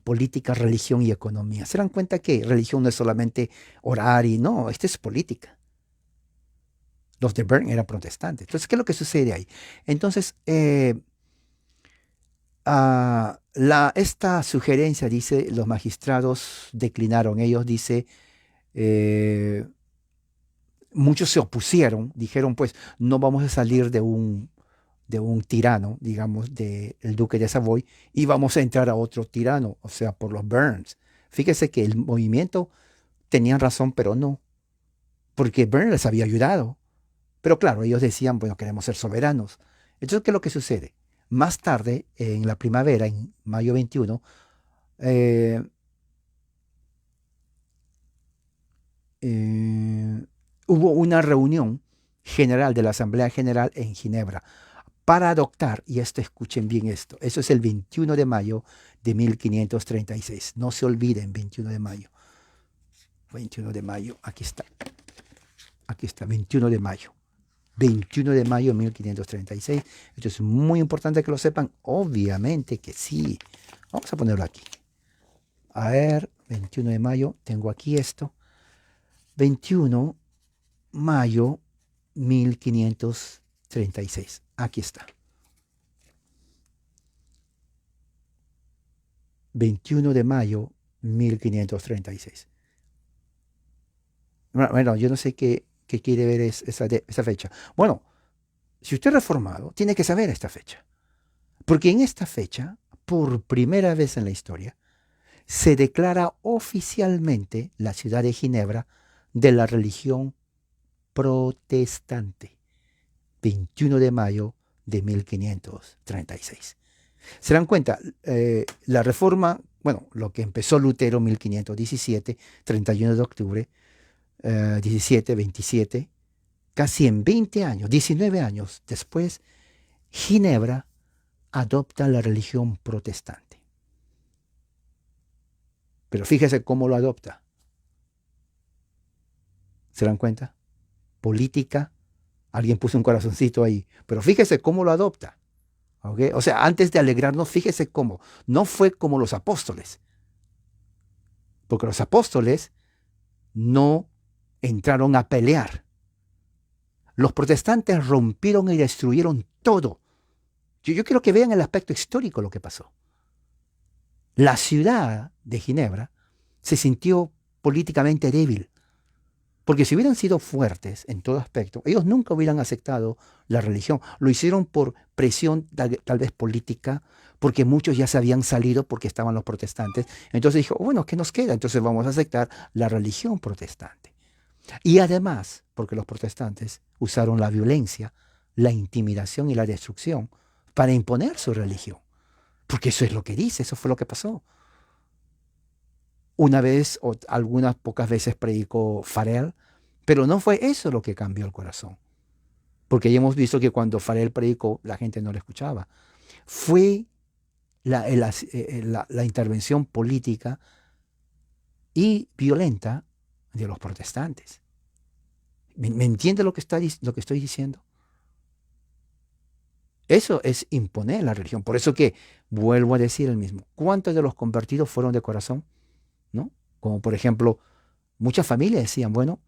política, religión y economía. ¿Se dan cuenta que religión no es solamente orar y no, esto es política? Los de Bern eran protestantes. Entonces, ¿qué es lo que sucede ahí? Entonces, esta sugerencia, dice, los magistrados declinaron. Ellos, dice, eh, muchos se opusieron, dijeron, pues, no vamos a salir de un tirano, digamos, del duque de Savoy, y vamos a entrar a otro tirano, o sea, por los Burns. Fíjese que el movimiento tenían razón, pero no, porque Burns les había ayudado. Pero claro, ellos decían, bueno, queremos ser soberanos. Entonces, ¿qué es lo que sucede? Más tarde, en la primavera, en mayo 21, eh, eh, hubo una reunión general de la Asamblea General en Ginebra para adoptar, y esto escuchen bien esto, eso es el 21 de mayo de 1536. No se olviden, 21 de mayo. 21 de mayo, aquí está, 21 de mayo. 21 de mayo de 1536. Esto es muy importante que lo sepan. Obviamente que sí. Vamos a ponerlo aquí. A ver, 21 de mayo, tengo aquí esto. 21 de mayo 1536. Aquí está. 21 de mayo 1536. Bueno, yo no sé qué quiere ver esa fecha. Bueno, si usted es reformado, tiene que saber esta fecha. Porque en esta fecha, por primera vez en la historia, se declara oficialmente la ciudad de Ginebra de la religión protestante. 21 de mayo de 1536. ¿Se dan cuenta? La reforma, bueno, lo que empezó Lutero 1517, 31 de octubre, 17, 27, casi en 20 años, 19 años después, Ginebra adopta la religión protestante. Pero fíjese cómo lo adopta. ¿Se dan cuenta? Política. Alguien puso un corazoncito ahí. Pero fíjese cómo lo adopta. ¿Okay? O sea, antes de alegrarnos, fíjese cómo. No fue como los apóstoles. Porque los apóstoles no entraron a pelear. Los protestantes rompieron y destruyeron todo. Yo quiero que vean el aspecto histórico de lo que pasó. La ciudad de Ginebra se sintió políticamente débil, porque si hubieran sido fuertes en todo aspecto, ellos nunca hubieran aceptado la religión. Lo hicieron por presión tal vez política, porque muchos ya se habían salido porque estaban los protestantes. Entonces dijo, bueno, ¿qué nos queda? Entonces vamos a aceptar la religión protestante. Y además, porque los protestantes usaron la violencia, la intimidación y la destrucción para imponer su religión. Porque eso es lo que dice, eso fue lo que pasó. Una vez o algunas pocas veces predicó Farel, pero no fue eso lo que cambió el corazón. Porque ya hemos visto que cuando Farel predicó, la gente no le escuchaba. Fue la intervención política y violenta de los protestantes. ¿Me entiende lo que estoy diciendo? Eso es imponer la religión. Por eso que vuelvo a decir el mismo. ¿Cuántos de los convertidos fueron de corazón? ¿No? Como por ejemplo, muchas familias decían, bueno,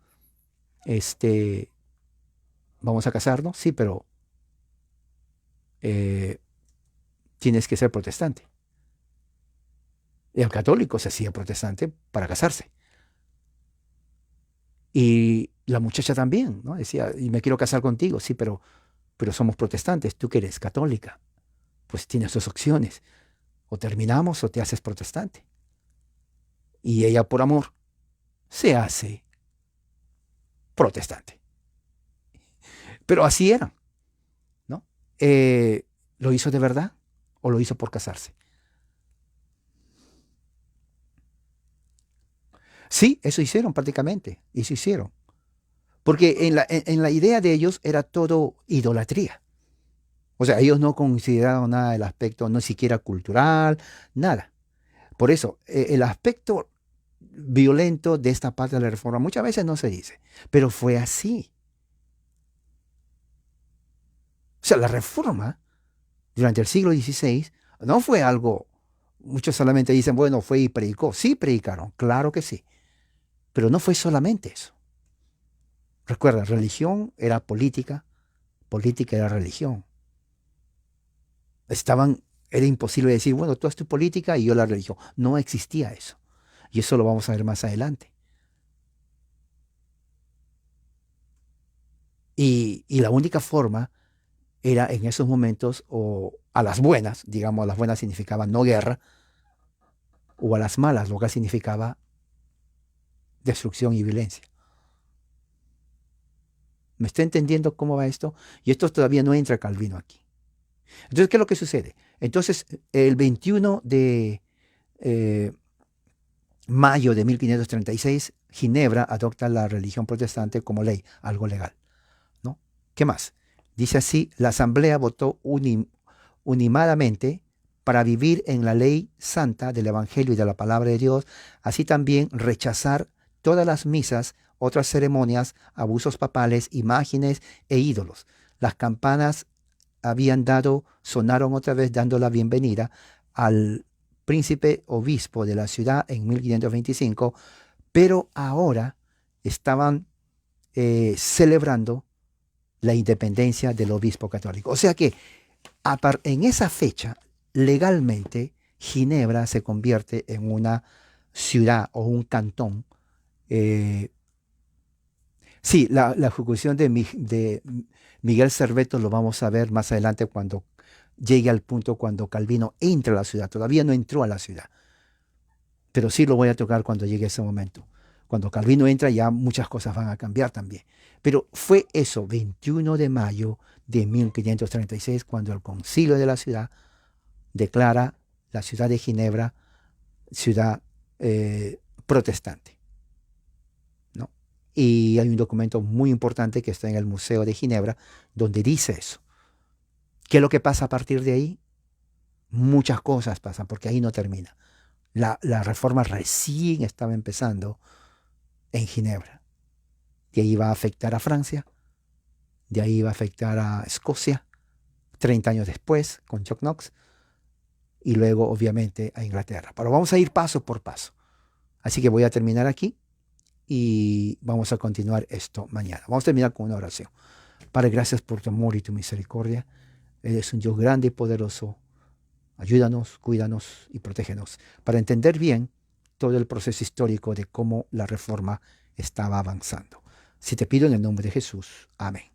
vamos a casarnos, sí, pero eh, tienes que ser protestante. Y el católico se hacía protestante para casarse. Y la muchacha también, ¿no? Decía, y me quiero casar contigo, sí, pero somos protestantes, tú que eres católica, pues tienes dos opciones, o terminamos o te haces protestante. Y ella por amor se hace protestante. Pero así eran, ¿no? ¿Lo hizo de verdad o lo hizo por casarse? Sí, eso hicieron prácticamente, eso hicieron. Porque en la idea de ellos era todo idolatría. O sea, ellos no consideraron nada del aspecto, no siquiera cultural, nada. Por eso, el aspecto violento de esta parte de la reforma muchas veces no se dice, pero fue así. O sea, la reforma durante el siglo XVI no fue algo, muchos solamente dicen, bueno, fue y predicó. Sí, predicaron, claro que sí, pero no fue solamente eso. Recuerda, religión era política, política era religión. Era imposible decir, bueno, tú haz tu política y yo la religión. No existía eso. Y eso lo vamos a ver más adelante. Y la única forma era en esos momentos, o a las buenas, digamos, a las buenas significaba no guerra, o a las malas, lo que significaba destrucción y violencia. ¿Me está entendiendo cómo va esto? Y esto todavía no entra Calvino aquí. Entonces, ¿qué es lo que sucede? Entonces, el 21 de mayo de 1536, Ginebra adopta la religión protestante como ley, algo legal, ¿no? ¿Qué más? Dice así, la asamblea votó unimadamente para vivir en la ley santa del Evangelio y de la palabra de Dios, así también rechazar todas las misas, otras ceremonias, abusos papales, imágenes e ídolos. Las campanas sonaron otra vez dando la bienvenida al príncipe obispo de la ciudad en 1525, pero ahora estaban celebrando la independencia del obispo católico. O sea que en esa fecha, legalmente, Ginebra se convierte en una ciudad o un cantón. Sí, la ejecución de Miguel Serveto lo vamos a ver más adelante cuando llegue al punto cuando Calvino entra a la ciudad. Todavía no entró a la ciudad, pero sí lo voy a tocar cuando llegue ese momento. Cuando Calvino entra ya muchas cosas van a cambiar también. Pero fue eso, 21 de mayo de 1536, cuando el concilio de la ciudad declara la ciudad de Ginebra ciudad protestante, ¿no? Y hay un documento muy importante que está en el Museo de Ginebra donde dice eso. ¿Qué es lo que pasa a partir de ahí? Muchas cosas pasan, porque ahí no termina. La reforma recién estaba empezando en Ginebra. De ahí va a afectar a Francia, de ahí va a afectar a Escocia, 30 años después, con John Knox, y luego, obviamente, a Inglaterra. Pero vamos a ir paso por paso. Así que voy a terminar aquí y vamos a continuar esto mañana. Vamos a terminar con una oración. Padre, gracias por tu amor y tu misericordia. Eres un Dios grande y poderoso. Ayúdanos, cuídanos y protégenos para entender bien todo el proceso histórico de cómo la reforma estaba avanzando. Si te pido en el nombre de Jesús. Amén.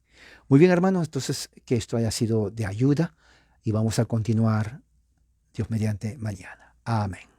Muy bien, hermanos, entonces que esto haya sido de ayuda y vamos a continuar, Dios mediante, mañana. Amén.